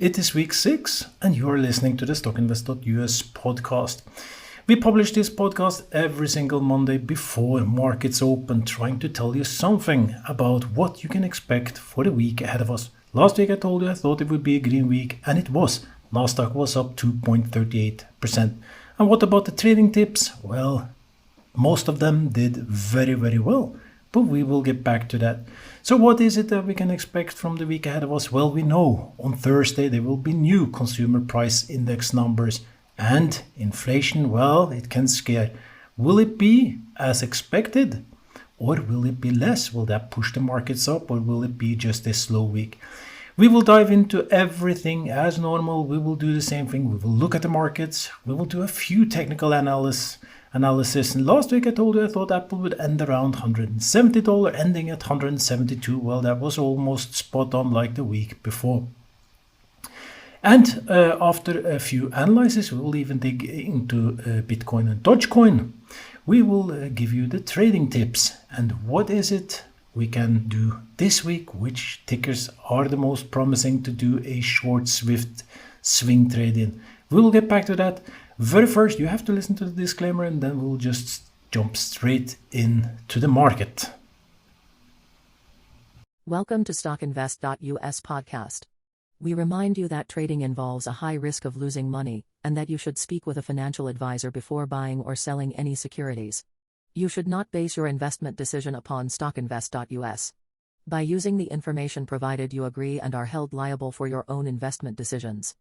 It is week 6 and you are listening to the StockInvest.us podcast. We publish this podcast every single Monday before markets open, trying to tell you something about what you can expect for the week ahead of us. Last week I told you I thought it would be a green week, and it was. Nasdaq was up 2.38%. And what about the trading tips? Well, most of them did very, very well, but we will get back to that. So what is it that we can expect from the week ahead of us? Well, we know on Thursday there will be new consumer price index numbers, and inflation, well, it can scare. Will it be as expected, or will it be less? Will that push the markets up, or will it be just a slow week? We will dive into everything as normal. We will do the same thing. We will look at the markets. We will do a few technical analysis. And last week I told you I thought Apple would end around $170, ending at $172. Well, that was almost spot on like the week before. And after a few analyses, we will even dig into Bitcoin and Dogecoin. We will give you the trading tips. And what is it we can do this week? Which tickers are the most promising to do a short, swift swing trade in? We will get back to that. Very first, you have to listen to the disclaimer, and then we'll just jump straight into the market. Welcome to StockInvest.us podcast. We remind you that trading involves a high risk of losing money, and that you should speak with a financial advisor before buying or selling any securities. You should not base your investment decision upon StockInvest.us. By using the information provided, you agree and are held liable for your own investment decisions.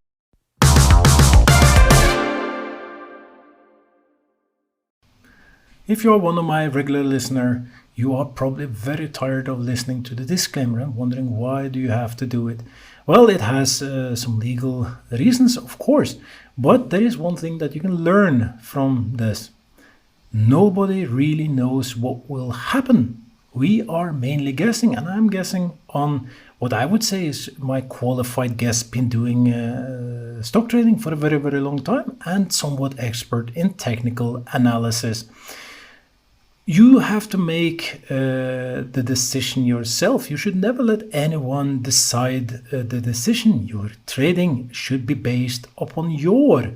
If you are one of my regular listeners, you are probably very tired of listening to the disclaimer and wondering why do you have to do it. Well, it has some legal reasons, of course, but there is one thing that you can learn from this. Nobody really knows what will happen. We are mainly guessing, and I'm guessing on what I would say is my qualified guess, been doing stock trading for a very, very long time and somewhat expert in technical analysis. You have to make the decision yourself. You should never let anyone decide the decision. Your trading should be based upon your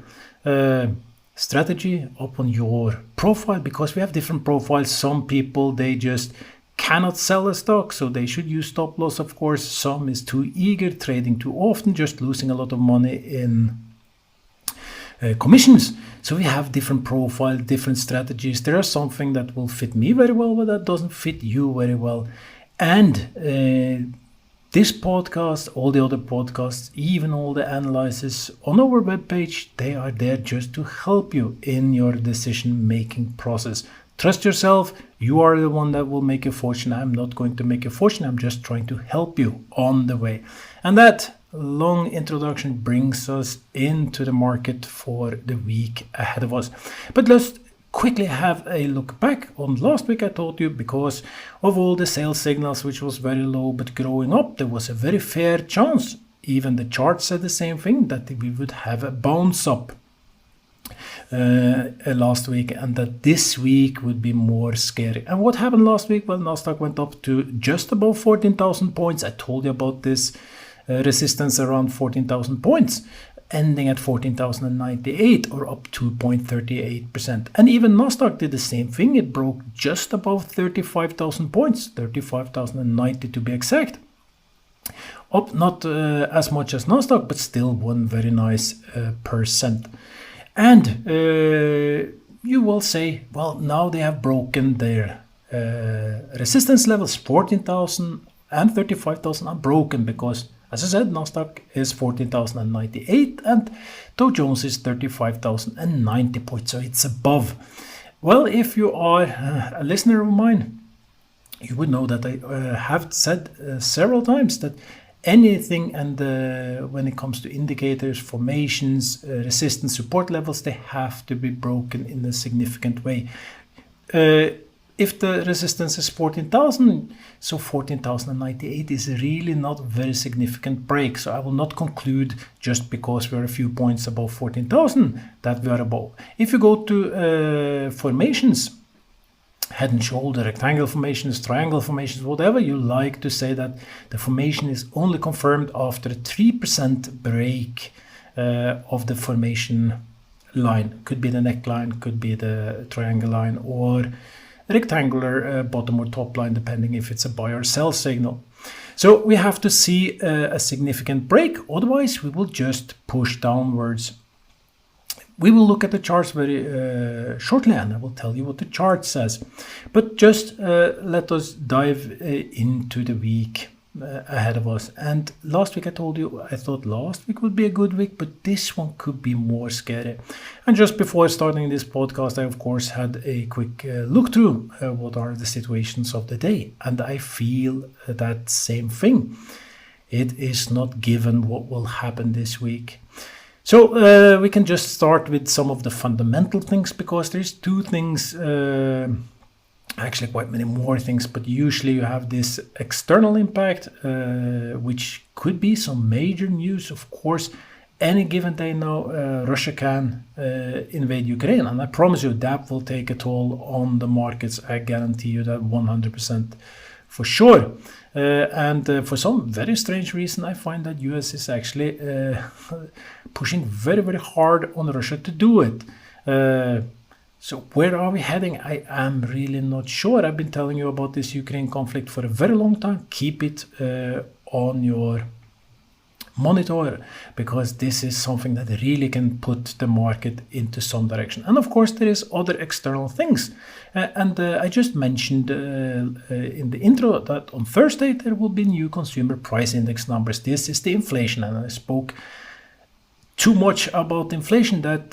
strategy, upon your profile, because we have different profiles. Some people, they just cannot sell a stock, so they should use stop loss, of course. Some is too eager, trading too often, just losing a lot of money in commissions. So we have different profiles, different strategies. There are something that will fit me very well, but that doesn't fit you very well. And this podcast, all the other podcasts, even all the analysis on our webpage, they are there just to help you in your decision-making process. Trust yourself. You are the one that will make a fortune. I'm not going to make a fortune. I'm just trying to help you on the way. And that long introduction brings us into the market for the week ahead of us. But let's quickly have a look back on last week. I told you, because of all the sales signals, which was very low but growing up, there was a very fair chance, even the chart said the same thing, that we would have a bounce up last week, and that this week would be more scary. And what happened last week? Well, Nasdaq went up to just above 14,000 points. I told you about this resistance around 14,000 points, ending at 14,098, or up 2.38%. And even Nasdaq did the same thing. It broke just above 35,000 points, 35,090 to be exact. Up not as much as Nasdaq, but still one very nice percent. And you will say, well, now they have broken their resistance levels. 14,000 and 35,000 are broken because, as I said, Nasdaq is 14,098 and Dow Jones is 35,090 points, so it's above. Well, if you are a listener of mine, you would know that I have said several times that anything, and when it comes to indicators, formations, resistance, support levels, they have to be broken in a significant way. If the resistance is 14,000, so 14,098 is really not a very significant break. So I will not conclude just because we are a few points above 14,000 that we are above. If you go to formations, head and shoulder, rectangle formations, triangle formations, whatever you like to say, that the formation is only confirmed after a 3% break of the formation line. Could be the neckline, could be the triangle line, or rectangular bottom or top line, depending if it's a buy or sell signal. So we have to see a significant break, otherwise we will just push downwards. We will look at the charts very shortly, and I will tell you what the chart says. But just let us dive into the week ahead of us. And last week I told you I thought last week would be a good week, but this one could be more scary. And just before starting this podcast, I of course had a quick look through what are the situations of the day, and I feel that same thing. It is not given what will happen this week. So we can just start with some of the fundamental things, because there's two things, actually quite many more things, but usually you have this external impact, which could be some major news. Of course, any given day now, Russia can invade Ukraine, and I promise you that will take a toll on the markets. I guarantee you that 100% for sure. And for some very strange reason, I find that US is actually pushing very, very hard on Russia to do it. So where are we heading? I am really not sure. I've been telling you about this Ukraine conflict for a very long time. Keep it on your monitor, because this is something that really can put the market into some direction. And of course, there is other external things. And I just mentioned in the intro that on Thursday there will be new consumer price index numbers. This is the inflation, and I spoke too much about inflation that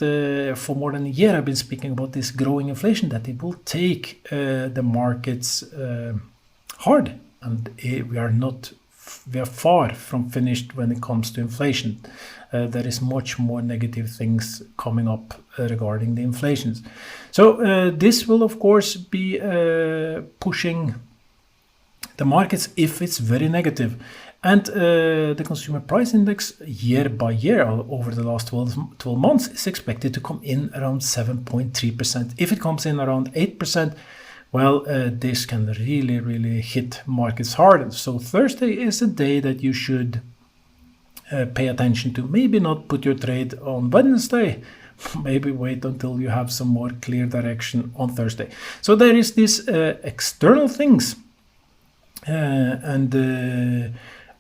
for more than a year I've been speaking about this growing inflation, that it will take the markets hard, and we are far from finished when it comes to inflation. There is much more negative things coming up regarding the inflations. So this will of course be pushing the markets if it's very negative. And the consumer price index year by year over the last 12 months is expected to come in around 7.3%. If it comes in around 8%, well, this can really, really hit markets hard. So Thursday is a day that you should pay attention to. Maybe not put your trade on Wednesday. Maybe wait until you have some more clear direction on Thursday. So there is this external things.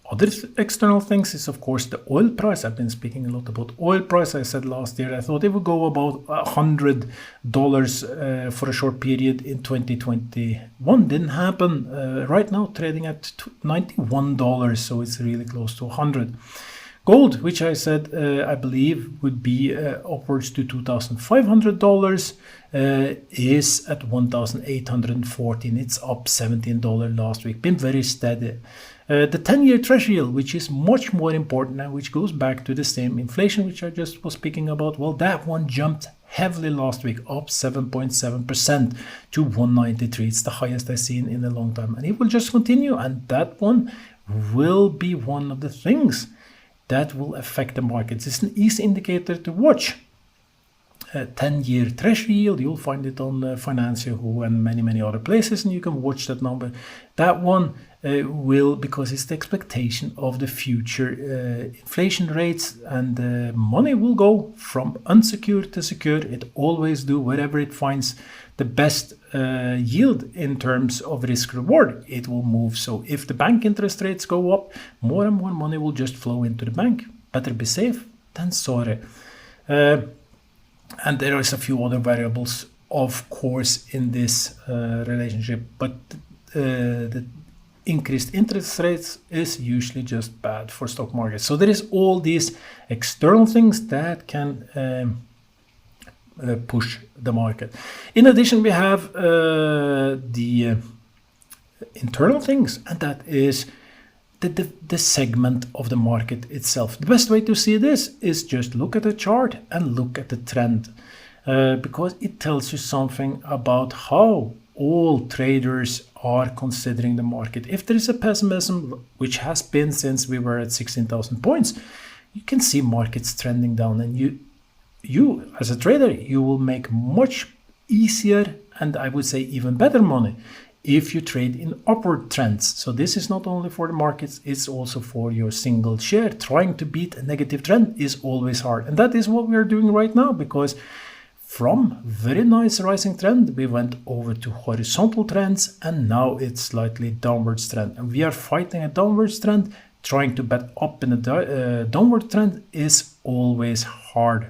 Other external things is of course the oil price. I've been speaking a lot about oil price. I said last year I thought it would go about $100 for a short period in 2021. Didn't happen. Right now trading at $91, so it's really close to 100. Gold, which I said I believe would be upwards to $2,500, is at $1,814. It's up $17 last week. Been very steady. The 10-year treasury yield, which is much more important and which goes back to the same inflation which I just was speaking about, well, that one jumped heavily last week, up 7.7% to 193. It's the highest I've seen in a long time, and it will just continue, and that one will be one of the things that will affect the markets. It's an easy indicator to watch. 10-year treasury yield, you'll find it on Finance Yahoo and many other places, and you can watch that number. That one will, because it's the expectation of the future inflation rates, and money will go from unsecured to secured. It always do, wherever it finds the best yield in terms of risk reward, it will move. So if the bank interest rates go up, more and more money will just flow into the bank. Better be safe than sorry. And there is a few other variables, of course, in this relationship, but the increased interest rates is usually just bad for stock markets. So there is all these external things that can push the market. In addition, we have the internal things, and that is the segment of the market itself. The best way to see this is just look at the chart and look at the trend, because it tells you something about how all traders are considering the market. If there is a pessimism, which has been since we were at 16,000 points, you can see markets trending down, and you as a trader, you will make much easier and I would say even better money if you trade in upward trends. So this is not only for the markets, it's also for your single share. Trying to beat a negative trend is always hard. And that is what we are doing right now, because from very nice rising trend, we went over to horizontal trends, and now it's slightly downwards trend. And we are fighting a downwards trend. Trying to bet up in a downward trend is always hard.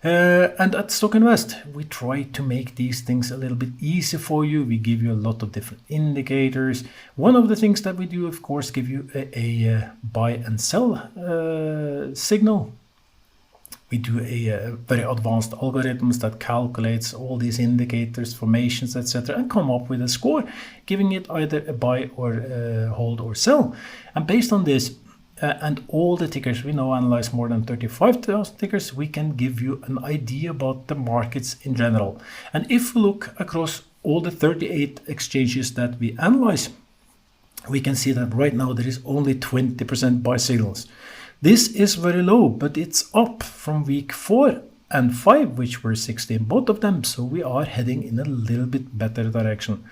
And at StockInvest, we try to make these things a little bit easy for you. We give you a lot of different indicators. One of the things that we do, of course, give you a buy and sell signal. We do a very advanced algorithms that calculates all these indicators, formations, etc., and come up with a score, giving it either a buy or a hold or sell. And based on this, and all the tickers, we now analyze more than 35,000 tickers, we can give you an idea about the markets in general. And if we look across all the 38 exchanges that we analyze, we can see that right now there is only 20% buy signals. This is very low, but it's up from week 4 and 5, which were 16, both of them. So we are heading in a little bit better direction.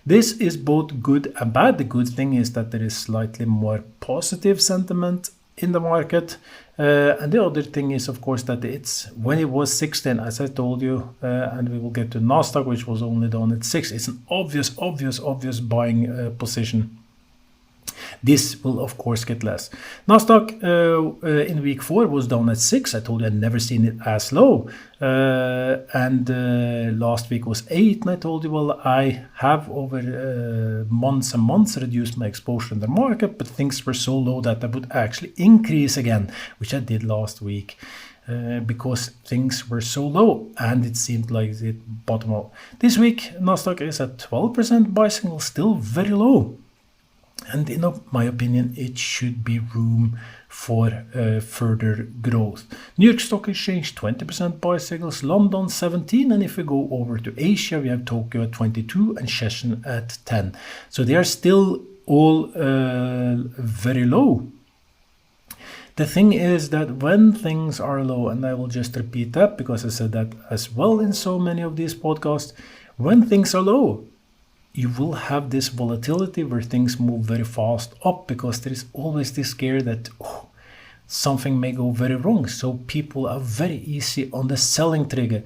This is both good and bad. The good thing is that there is slightly more positive sentiment in the market. And the other thing is, of course, that it's when it was 16, as I told you, and we will get to Nasdaq, which was only down at 6. It's an obvious buying position. This will, of course, get less. Nasdaq in week 4 was down at 6. I told you I'd never seen it as low. And last week was 8. And I told you, well, I have over months and months reduced my exposure in the market, but things were so low that I would actually increase again, which I did last week. Because things were so low and it seemed like it bottomed out. This week, Nasdaq is at 12% buy signal, still very low. And in my opinion, it should be room for further growth. New York Stock Exchange, 20% buy signals, London 17, and if we go over to Asia, we have Tokyo at 22 and Shenzhen at 10. So they are still all very low. The thing is that when things are low, and I will just repeat that because I said that as well in so many of these podcasts, when things are low, you will have this volatility where things move very fast up, because there is always this scare that something may go very wrong. So people are very easy on the selling trigger,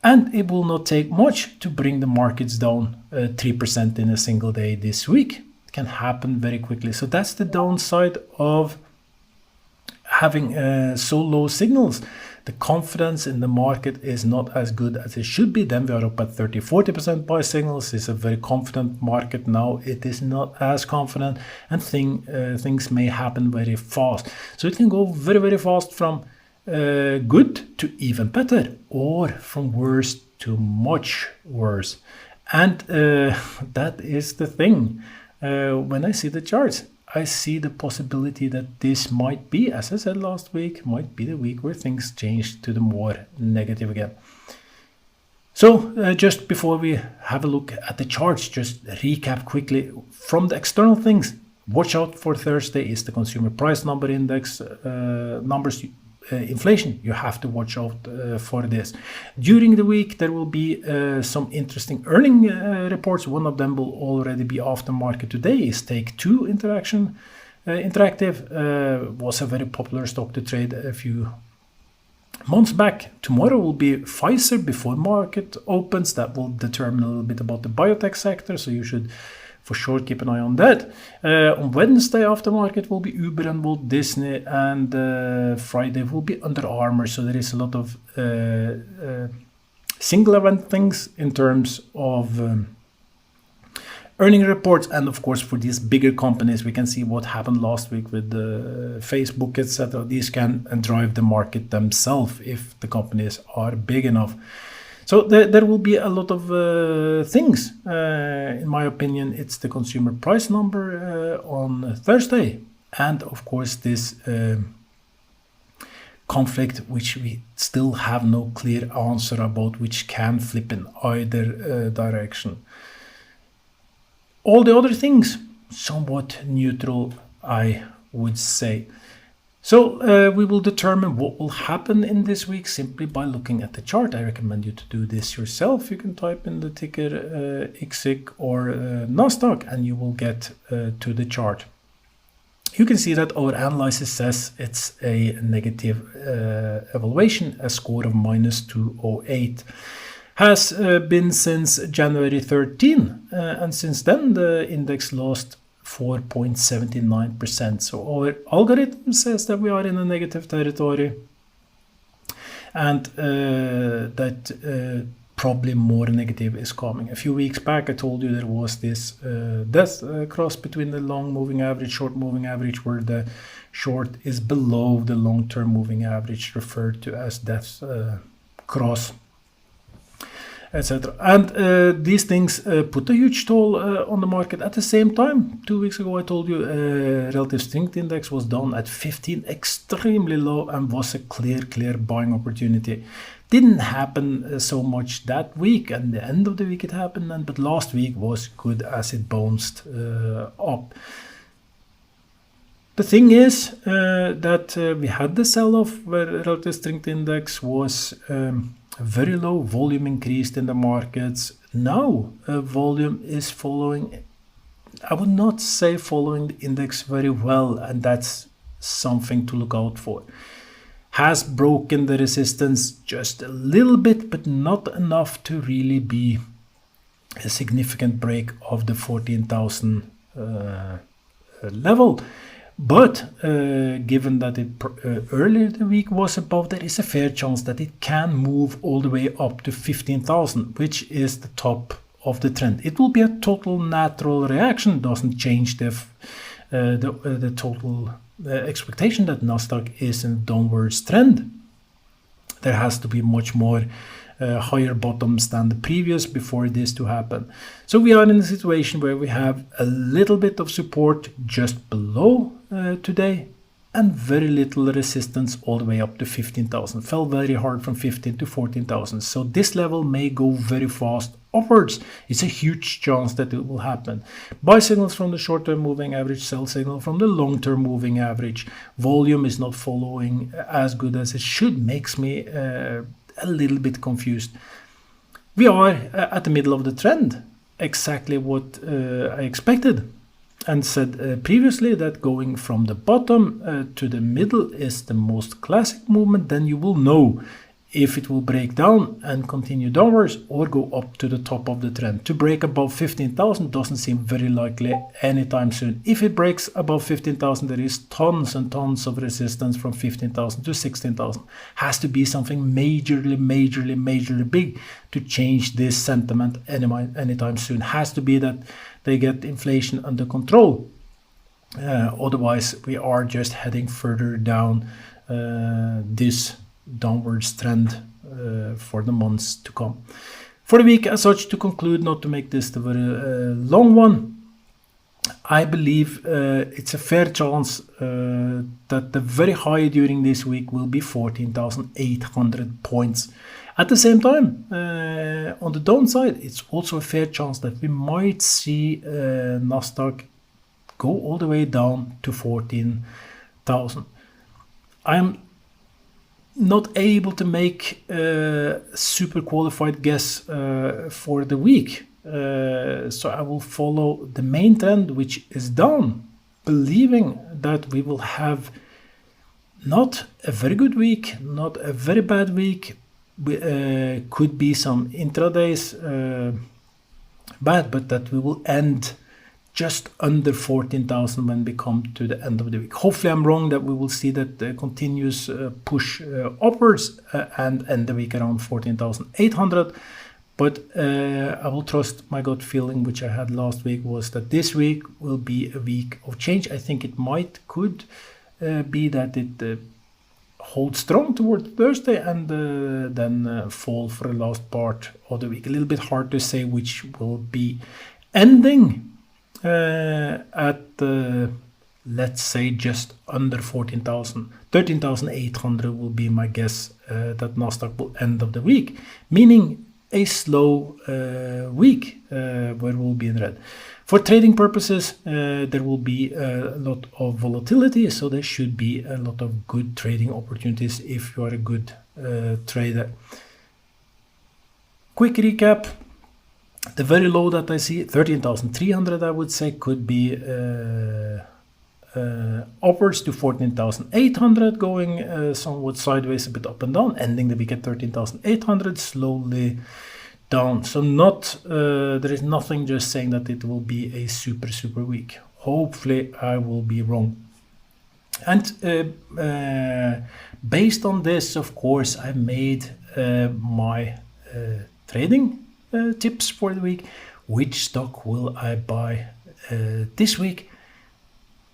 and it will not take much to bring the markets down 3% in a single day this week. It can happen very quickly. So that's the downside of having so low signals. The confidence in the market is not as good as it should be. Then we are up at 30-40% buy signals. It's a very confident market now. It is not as confident, and things may happen very fast. So it can go very fast from good to even better, or from worse to much worse. And that is the thing. When I see the charts, I see the possibility that this might be, as I said last week, might be the week where things change to the more negative again. So just before we have a look at the charts, just recap quickly from the external things. Watch out for Thursday is the consumer price number index numbers. Inflation, you have to watch out for this. During the week, there will be some interesting earning reports. One of them will already be after market today. Is Take-Two Interactive. Was a very popular stock to trade a few months back. Tomorrow will be Pfizer before market opens. That will determine a little bit about the biotech sector, so you should for sure keep an eye on that. On Wednesday after market will be Uber and Walt Disney, and Friday will be Under Armour. So there is a lot of single event things in terms of earning reports. And of course, for these bigger companies, we can see what happened last week with Facebook, etc. These can drive the market themselves if the companies are big enough. So there will be a lot of things. In my opinion, it's the consumer price number on Thursday. And of course, this conflict, which we still have no clear answer about, which can flip in either direction. All the other things, somewhat neutral, I would say. So we will determine what will happen in this week simply by looking at the chart. I recommend you to do this yourself. You can type in the ticker Exig or Nasdaq and you will get to the chart. You can see that our analysis says it's a negative evaluation, a score of -208. Has been since January 13, and since then the index lost 4.79%. So our algorithm says that we are in a negative territory, and that probably more negative is coming. A few weeks back I told you there was this death cross between the long moving average, short moving average, where the short is below the long-term moving average, referred to as death cross, etc. And these things put a huge toll on the market. At the same time, 2 weeks ago I told you relative strength index was down at 15, extremely low, and was a clear buying opportunity. Didn't happen so much that week, and the end of the week it happened, but last week was good as it bounced up. The thing is that we had the sell-off where relative strength index was very low, volume increased in the markets. Now volume is following, I would not say following the index very well, and that's something to look out for. Has broken the resistance just a little bit, but not enough to really be a significant break of the 14,000 level. But given that it earlier the week was above, there is a fair chance that it can move all the way up to 15,000, which is the top of the trend. It will be a total natural reaction. Doesn't change the total expectation that Nasdaq is in a downwards trend. There has to be much more higher bottoms than the previous before this to happen. So we are in a situation where we have a little bit of support just below today, and very little resistance all the way up to 15,000. Fell very hard from 15 to 14,000. So this level may go very fast upwards. It's a huge chance that it will happen. Buy signals from the short-term moving average, sell signal from the long-term moving average. Volume is not following as good as it should. Makes me a little bit confused. We are at the middle of the trend, exactly what I expected, and said previously that going from the bottom to the middle is the most classic movement. Then you will know if it will break down and continue downwards or go up to the top of the trend. To break above 15,000 doesn't seem very likely anytime soon. If it breaks above 15,000, there is tons and tons of resistance from 15,000 to 16,000. Has to be something majorly big to change this sentiment anytime soon. Has to be that they get inflation under control. Otherwise, we are just heading further down this downwards trend for the months to come. For the week as such, to conclude, not to make this the very long one, I believe it's a fair chance that the very high during this week will be 14,800 points. At the same time, on the downside, it's also a fair chance that we might see Nasdaq go all the way down to 14,000. I'm not able to make a super qualified guess for the week. So I will follow the main trend, which is down, believing that we will have not a very good week, not a very bad week. Could be some intradays bad, but that we will end just under 14,000 when we come to the end of the week. Hopefully I'm wrong, that we will see that continuous push upwards and end the week around 14,800. But I will trust my gut feeling, which I had last week, was that this week will be a week of change. I think it could be that it holds strong toward Thursday and then fall for the last part of the week. A little bit hard to say which will be ending at let's say just under 14,000. 13,800 will be my guess that Nasdaq will end of the week, meaning a slow week where we'll be in red. For trading purposes, there will be a lot of volatility, so there should be a lot of good trading opportunities if you are a good trader. Quick recap. The very low that I see, 13,300, I would say, could be upwards to 14,800, going somewhat sideways, a bit up and down, ending the week at 13,800, slowly down. So there is nothing just saying that it will be a super week. Hopefully I will be wrong. And based on this, of course, I made my trading tips for the week. Which stock will I buy this week?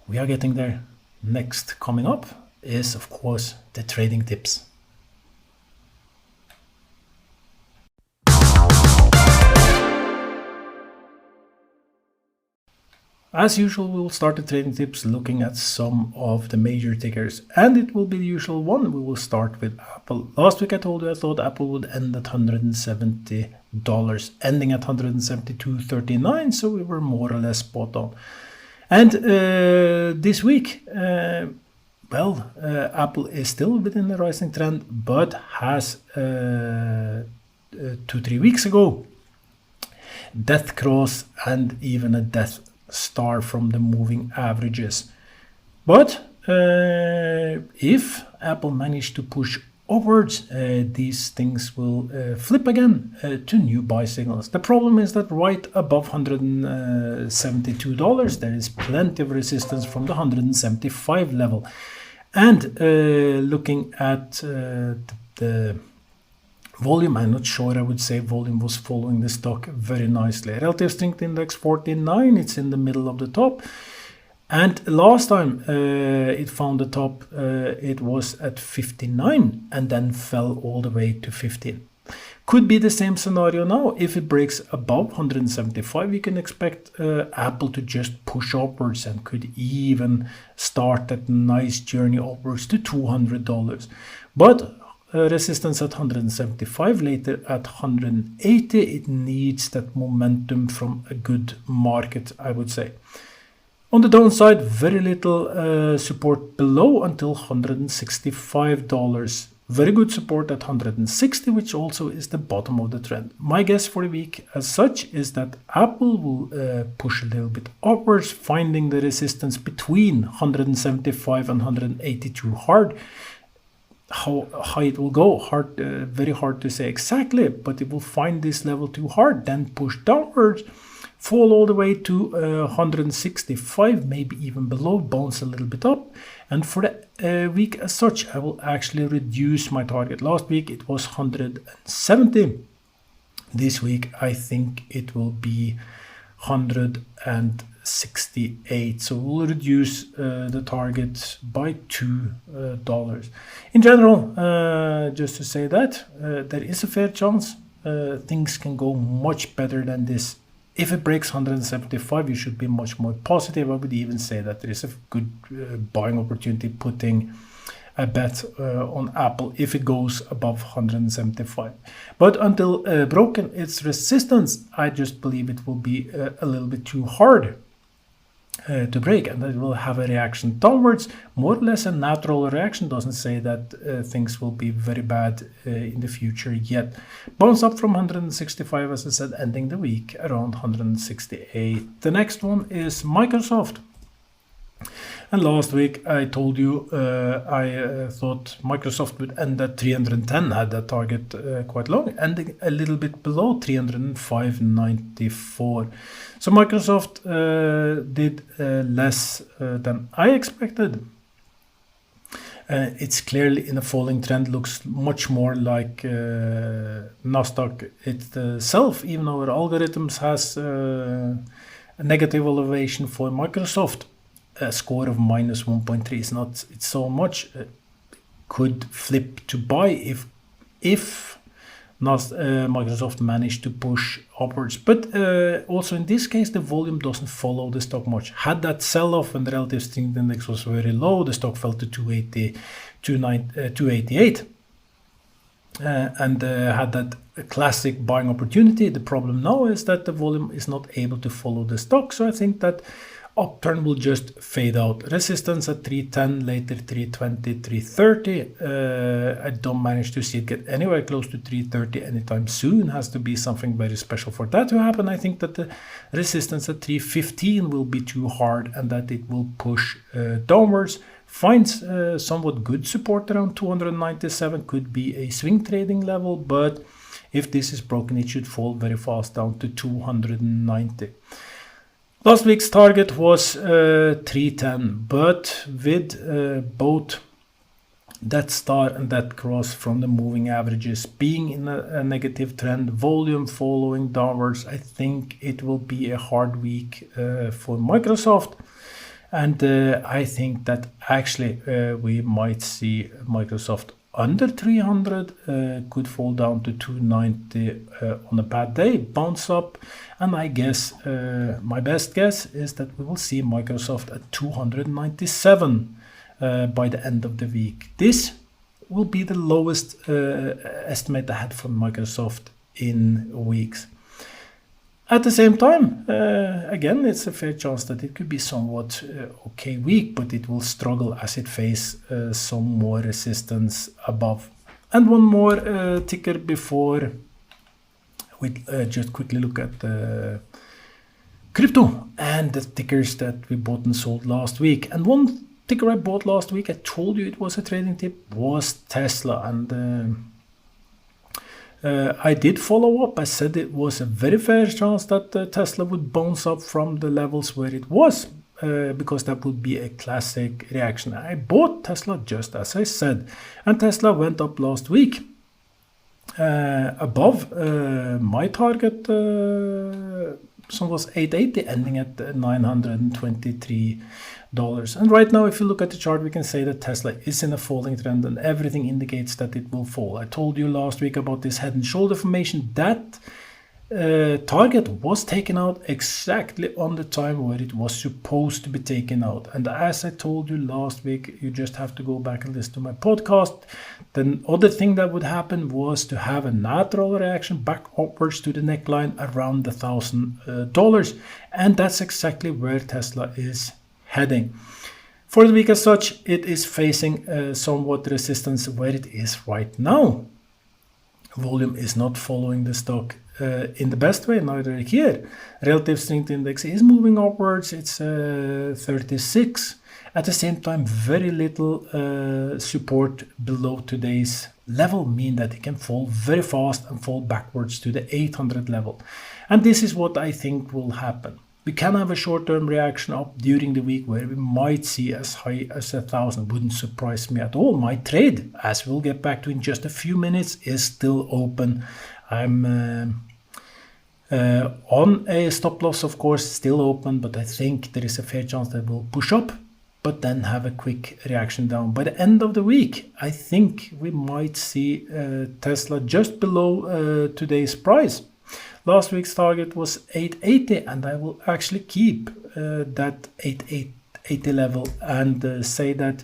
We are getting there. Next coming up is, of course, the trading tips. As usual, we will start the trading tips looking at some of the major tickers, and it will be the usual one. We will start with Apple. Last week I told you I thought Apple would end at $170, ending at $172.39, so we were more or less spot on. And this week, Apple is still within the rising trend, but has 2-3 weeks ago death cross and even a death star from the moving averages. But if Apple managed to push upwards, these things will flip again to new buy signals. The problem is that right above $172 there is plenty of resistance from the 175 level. And looking at the volume, I'm not sure I would say volume was following the stock very nicely. Relative strength index 49, it's in the middle of the top. And last time it found the top, it was at 59 and then fell all the way to 15. Could be the same scenario now. If it breaks above 175, we can expect Apple to just push upwards and could even start that nice journey upwards to $200. But resistance at 175, later at 180, it needs that momentum from a good market, I would say. On the downside, very little support below until $165. Very good support at 160, which also is the bottom of the trend. My guess for the week as such is that Apple will push a little bit upwards, finding the resistance between 175 and 182 hard. How high it will go, very hard to say exactly, but it will find this level too hard, then push downwards, fall all the way to 165, maybe even below, bounce a little bit up. And for the week as such, I will actually reduce my target. Last week it was 170. This week I think it will be 168. So we'll reduce the target by $2. In general, just to say that there is a fair chance things can go much better than this. If it breaks 175, you should be much more positive. I would even say that there is a good buying opportunity putting a bet on Apple if it goes above 175. But until broken its resistance, I just believe it will be a little bit too hard to break, and it will have a reaction downwards, more or less a natural reaction. Doesn't say that things will be very bad in the future yet. Bounce up from 165, as I said, ending the week around 168. The next one is Microsoft. And last week I told you I thought Microsoft would end at 310, had that target quite long, ending a little bit below 305.94. So Microsoft did less than I expected. It's clearly in a falling trend, looks much more like Nasdaq itself, even though our algorithms has a negative elevation for Microsoft. A score of minus 1.3 is not it's so much. Could flip to buy if Microsoft managed to push upwards, but also in this case the volume doesn't follow the stock much. Had that sell-off and the relative strength index was very low, the stock fell to 288. and had that classic buying opportunity. The problem now is that the volume is not able to follow the stock, so I think that upturn will just fade out. Resistance at 310, later 320, 330. I don't manage to see it get anywhere close to 330 anytime soon. Has to be something very special for that to happen. I think that the resistance at 315 will be too hard and that it will push downwards. Finds somewhat good support around 297, could be a swing trading level, but if this is broken, it should fall very fast down to 290. Last week's target was 310, but with both that star and that cross from the moving averages being in a negative trend, volume following downwards, I think it will be a hard week for Microsoft. And I think that actually we might see Microsoft under 300, could fall down to 290 on a bad day, bounce up, and I guess my best guess is that we will see Microsoft at 297 by the end of the week. This will be the lowest estimate I had from Microsoft in weeks. At the same time, again, it's a fair chance that it could be somewhat okay week, but it will struggle as it faces some more resistance above. And one more ticker before we just quickly look at crypto and the tickers that we bought and sold last week. And one ticker I bought last week, I told you it was a trading tip, was Tesla. And I did follow up. I said it was a very fair chance that Tesla would bounce up from the levels where it was, because that would be a classic reaction. I bought Tesla just as I said, and Tesla went up last week above my target. Some was 880, ending at $923. And right now, if you look at the chart, we can say that Tesla is in a falling trend and everything indicates that it will fall. I told you last week about this head and shoulder formation. That target was taken out exactly on the time where it was supposed to be taken out. And as I told you last week, you just have to go back and listen to my podcast. The other thing that would happen was to have a natural reaction back upwards to the neckline around $1,000. And that's exactly where Tesla is heading. For the week as such, it is facing somewhat resistance where it is right now. Volume is not following the stock in the best way, neither here. Relative strength index is moving upwards, it's 36. At the same time, very little support below today's level, mean that it can fall very fast and fall backwards to the 800 level. And this is what I think will happen. We can have a short-term reaction up during the week where we might see as high as 1,000. Wouldn't surprise me at all. My trade, as we'll get back to in just a few minutes, is still open. I'm on a stop loss, of course, still open, but I think there is a fair chance that we'll push up, but then have a quick reaction down. By the end of the week, I think we might see Tesla just below today's price. Last week's target was 880, and I will actually keep that 880 level and say that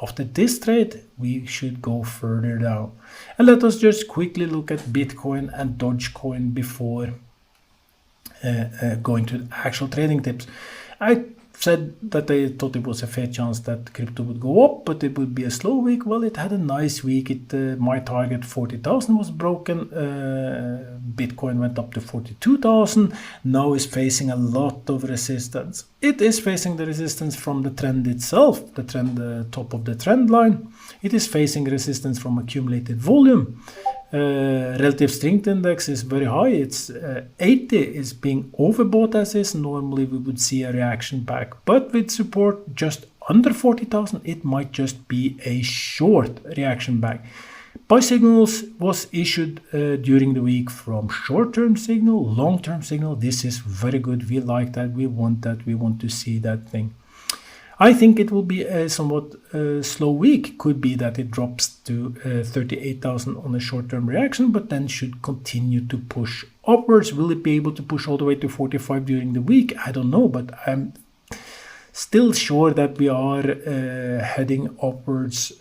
after this trade, we should go further down. And let us just quickly look at Bitcoin and Dogecoin before going to the actual trading tips. I said that I thought it was a fair chance that crypto would go up, but it would be a slow week. Well, it had a nice week. My target 40,000 was broken. Bitcoin went up to 42,000. Now is facing a lot of resistance. It is facing the resistance from the trend itself, the trend, top of the trend line. It is facing resistance from accumulated volume. Relative strength index is very high. It's 80 is being overbought as is. Normally we would see a reaction back, but with support just under 40,000, it might just be a short reaction back. Buy signals was issued during the week from short-term signal, long-term signal. This is very good. We like that. We want that. We want to see that thing. I think it will be a somewhat slow week. Could be that it drops to 38,000 on a short-term reaction, but then should continue to push upwards. Will it be able to push all the way to 45 during the week? I don't know, but I'm still sure that we are heading upwards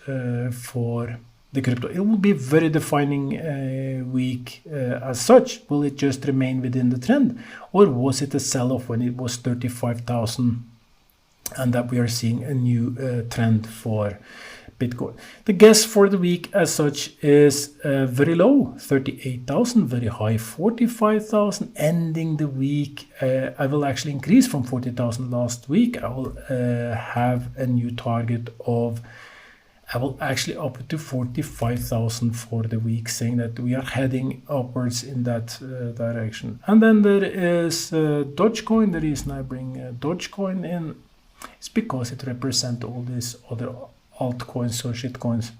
for the crypto. It will be a very defining week as such. Will it just remain within the trend, or was it a sell-off when it was 35,000 and that we are seeing a new trend for Bitcoin? The guess for the week as such is very low, 38,000, very high, 45,000. Ending the week, I will actually increase from 40,000 last week. I will have a new target of, I will actually up it to 45,000 for the week, saying that we are heading upwards in that direction. And then there is Dogecoin. The reason I bring Dogecoin in is because it represents all these other altcoins or shitcoins.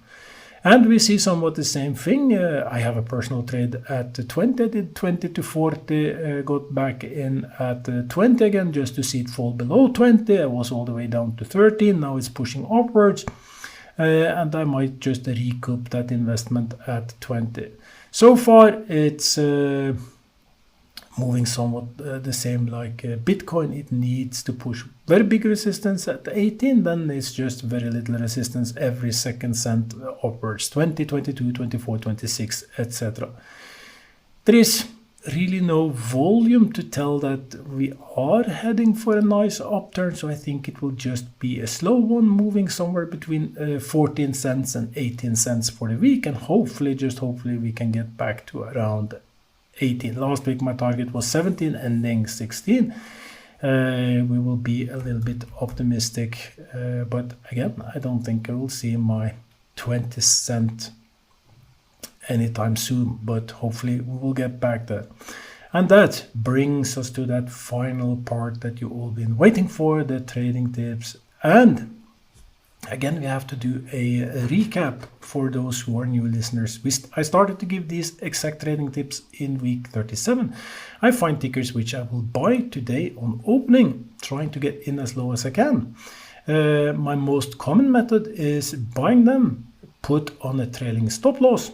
And we see somewhat the same thing. I have a personal trade at 20, I did 20 to 40, got back in at 20 again just to see it fall below 20. I was all the way down to 13, now it's pushing upwards. And I might just recoup that investment at 20. So far it's moving somewhat the same like Bitcoin. It needs to push very big resistance at 18, then it's just very little resistance every second cent upwards, 20, 22, 24, 26, etc. There is really no volume to tell that we are heading for a nice upturn, so I think it will just be a slow one, moving somewhere between 14 cents and 18 cents for the week, and hopefully we can get back to around 18. Last week my target was 17, ending 16. We will be a little bit optimistic, but again, I don't think I will see my 20 cent anytime soon, but hopefully we will get back there. And that brings us to that final part that you all been waiting for, the trading tips. And again, we have to do a recap for those who are new listeners. I started to give these exact trading tips in week 37. I find tickers which I will buy today on opening, trying to get in as low as I can. My most common method is buying them, put on a trailing stop loss,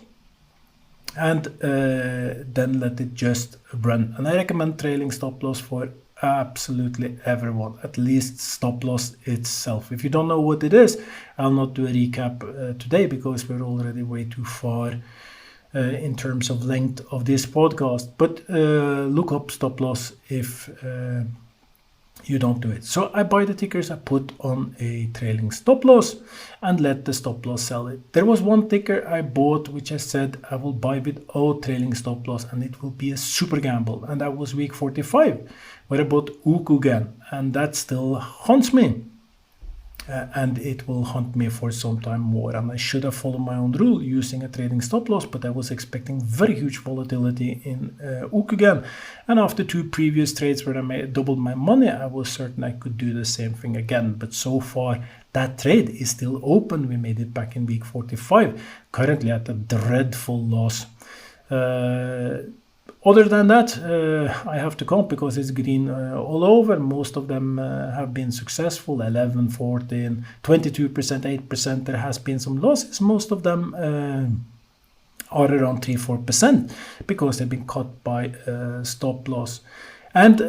and then let it just run. And I recommend trailing stop loss for absolutely everyone, at least stop loss itself. If you don't know what it is, I'll not do a recap today because we're already way too far in terms of length of this podcast, but look up stop loss if you don't do it. So I buy the tickers, I put on a trailing stop loss and let the stop loss sell it. There was one ticker I bought which I said I will buy without trailing stop loss and it will be a super gamble, and that was week 45 where I bought Ukugen, and that still haunts me. And it will haunt me for some time more, and I should have followed my own rule using a trading stop loss, but I was expecting very huge volatility in Ukugen, and after two previous trades where I doubled my money, I was certain I could do the same thing again. But so far that trade is still open. We made it back in week 45, currently at a dreadful loss. Other than that, I have to count because it's green all over. Most of them have been successful, 11, 14, 22%, 8%. There has been some losses. Most of them are around 3-4% because they've been cut by stop loss. And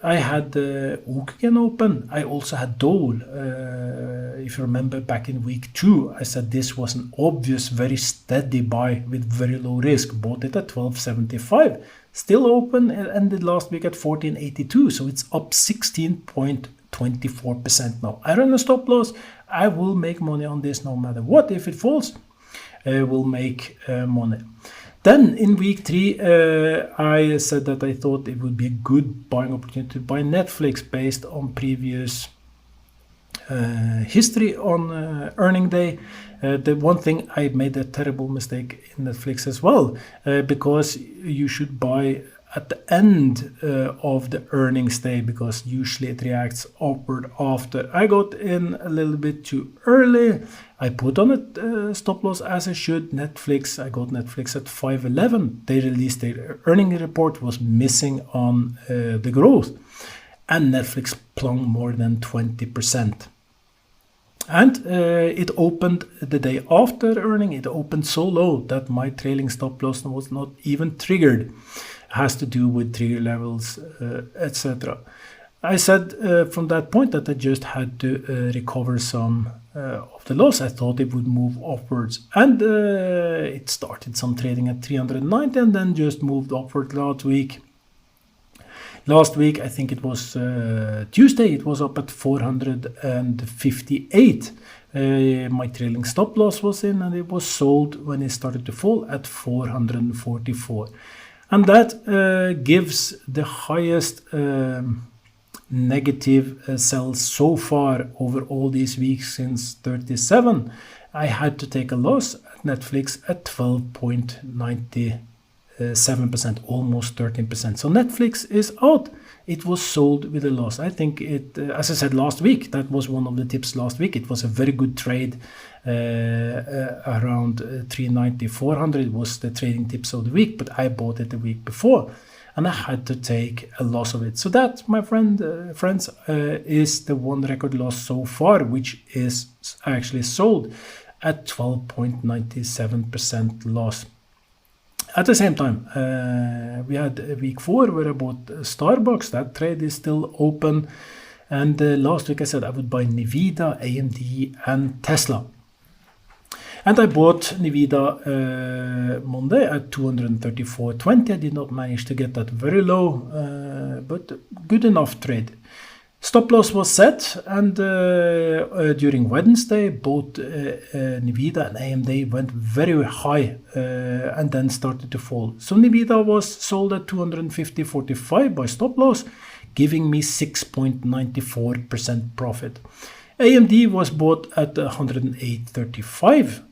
I had Ukugen open. I also had DOLE. If you remember back in week 2, I said this was an obvious, very steady buy with very low risk. Bought it at 12.75. Still open. It ended last week at 14.82. So it's up 16.24% now. I run a stop loss. I will make money on this no matter what. If it falls, I will make money. Then in week 3, I said that I thought it would be a good buying opportunity to buy Netflix based on previous history on earning day. The one thing, I made a terrible mistake in Netflix as well, because you should buy at the end of the earnings day, because usually it reacts upward after. I got in a little bit too early. I put on a stop loss as I should. Netflix, I got Netflix at 5.11. They released their earning report, was missing on the growth, and Netflix plunked more than 20%. And it opened the day after earning. It opened so low that my trailing stop loss was not even triggered. Has to do with trigger levels, etc. I said from that point that I just had to recover some of the loss. I thought it would move upwards, and it started some trading at 390 and then just moved upward last week. Last week, I think it was Tuesday, it was up at 458. My trailing stop loss was in, and it was sold when it started to fall at 444. And that gives the highest negative sells so far over all these weeks since 37. I had to take a loss at Netflix at 12.97%, almost 13%. So Netflix is out. It was sold with a loss. I think it, as I said last week, that was one of the tips last week. It was a very good trade around 390, 400 was the trading tips of the week, but I bought it the week before and I had to take a loss of it. So that, my friends, is the one record loss so far, which is actually sold at 12.97% loss. At the same time, we had week 4 where I bought StarBucks. That trade is still open. And last week I said I would buy Nvidia, AMD, and Tesla. And I bought Nvidia Monday at 234.20. I did not manage to get that very low, but good enough trade. Stop loss was set, and during Wednesday, both Nvidia and AMD went very high and then started to fall. So Nvidia was sold at 250.45 by stop loss, giving me 6.94% profit. AMD was bought at 108.35.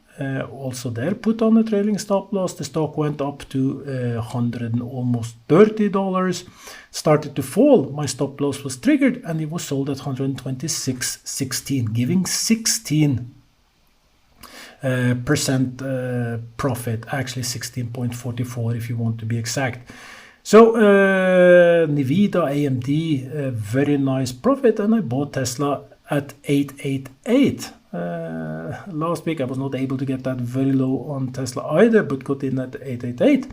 Also there put on a trailing stop loss. The stock went up to $100 and almost $30. Started to fall. My stop loss was triggered and it was sold at 126.16, giving 16% profit. Actually 16.44 if you want to be exact. So Nvidia, AMD, very nice profit, and I bought Tesla at 888. Last week I was not able to get that very low on Tesla either, but got in at 888.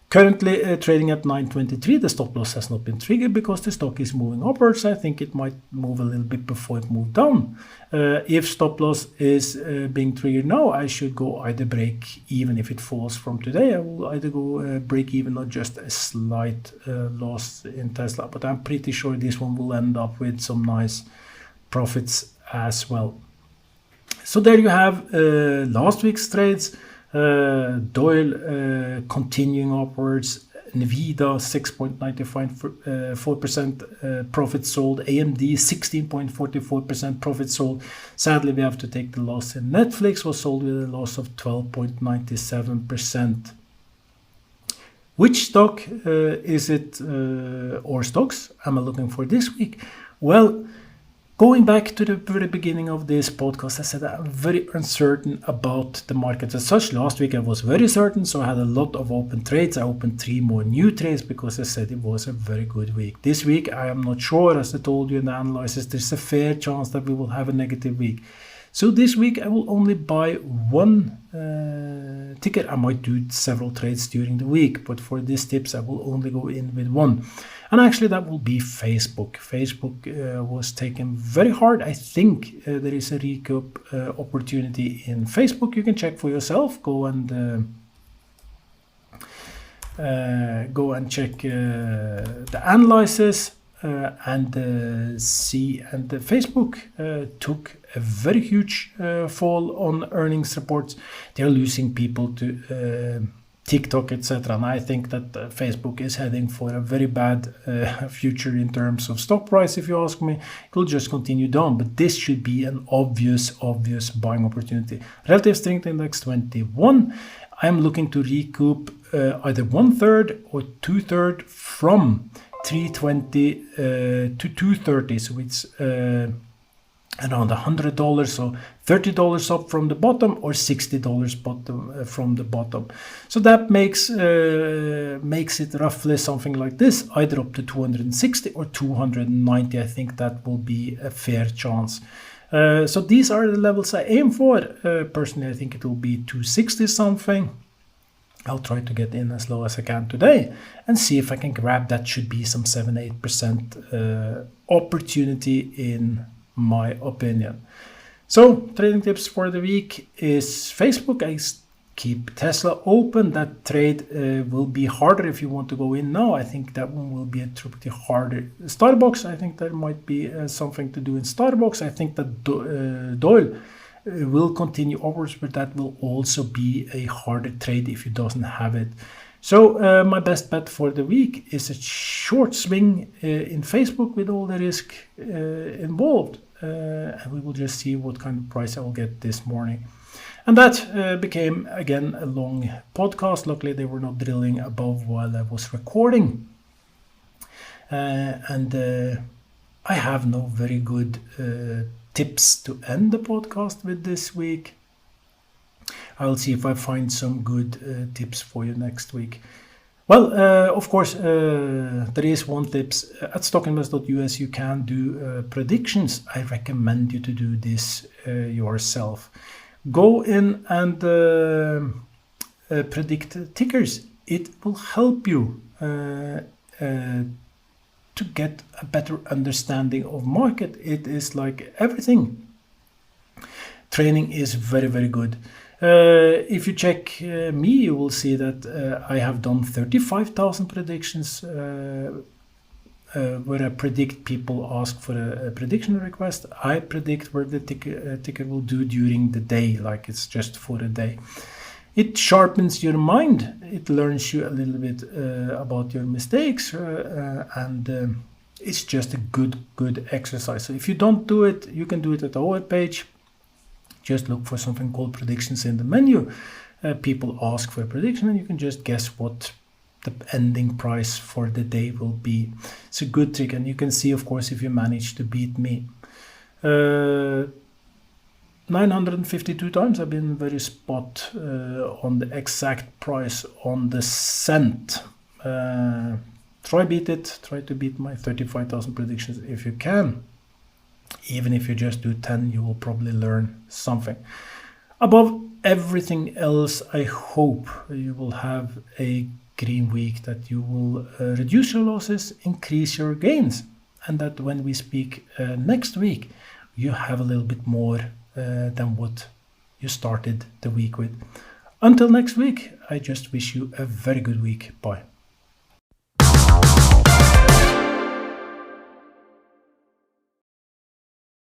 Currently trading at 923. The stop loss has not been triggered because the stock is moving upwards. I think it might move a little bit before it moves down. If stop loss is being triggered now, I should go either break even. If it falls from today, I will either go break even or just a slight loss in Tesla. But I'm pretty sure this one will end up with some nice profits as well. So there you have last week's trades. DOLE continuing upwards, Nvidia 6.94% profit sold, AMD 16.44% profit sold. Sadly, we have to take the loss in Netflix, was sold with a loss of 12.97%. Which stock is it, or stocks am I looking for this week? Well, going back to the very beginning of this podcast, I said I'm very uncertain about the markets as such. Last week I was very certain, so I had a lot of open trades. I opened 3 more new trades because I said it was a very good week. This week I am not sure, as I told you in the analysis, there's a fair chance that we will have a negative week. So this week I will only buy one ticket. I might do several trades during the week, but for these tips I will only go in with one. And actually that will be Facebook. Facebook was taken very hard. I think there is a recoup opportunity in Facebook. You can check for yourself. Go and check the analysis and see. And Facebook took a very huge fall on earnings reports. They're losing people to TikTok, etc. And I think that Facebook is heading for a very bad future in terms of stock price. If you ask me, it will just continue down. But this should be an obvious buying opportunity. Relative strength index 21. I'm looking to recoup either 1/3 or 2/3 from 320 to 230. So it's around $100, so $30 up from the bottom or $60 bottom from the bottom. So that makes it roughly something like this, either up to 260 or 290. I think that will be a fair chance. So these are the levels I aim for. Personally, I think it will be 260 something. I'll try to get in as low as I can today and see if I can grab that. Should be some 7-8% opportunity in my opinion. So trading tips for the week is Facebook. I keep Tesla open. That trade will be harder if you want to go in now. I think that one will be a pretty harder. Starbucks, I think there might be something to do in Starbucks. I think that DOLE will continue upwards, but that will also be a harder trade if you doesn't have it. So my best bet for the week is a short swing in Facebook with all the risk involved. And we will just see what kind of price I will get this morning. And that became, again, a long podcast. Luckily, they were not drilling above while I was recording. And I have no very good tips to end the podcast with this week. I will see if I find some good tips for you next week. Well, of course, there is one tips. At StockInvest.us you can do predictions. I recommend you to do this yourself. Go in and predict tickers. It will help you to get a better understanding of market. It is like everything. Training is very, very good. If you check me, you will see that I have done 35,000 predictions where I predict people ask for a prediction request. I predict where the ticker will do during the day, like it's just for a day. It sharpens your mind. It learns you a little bit about your mistakes, and it's just a good exercise. So if you don't do it, you can do it at our page. Just look for something called predictions in the menu. People ask for a prediction and you can just guess what the ending price for the day will be. It's a good trick, and you can see, of course, if you manage to beat me. 952 times I've been very spot on the exact price on the cent. Try to beat my 35,000 predictions if you can. Even if you just do 10, you will probably learn something. Above everything else, I hope you will have a green week, that you will reduce your losses, increase your gains, and that when we speak next week, you have a little bit more than what you started the week with. Until next week, I just wish you a very good week. Bye.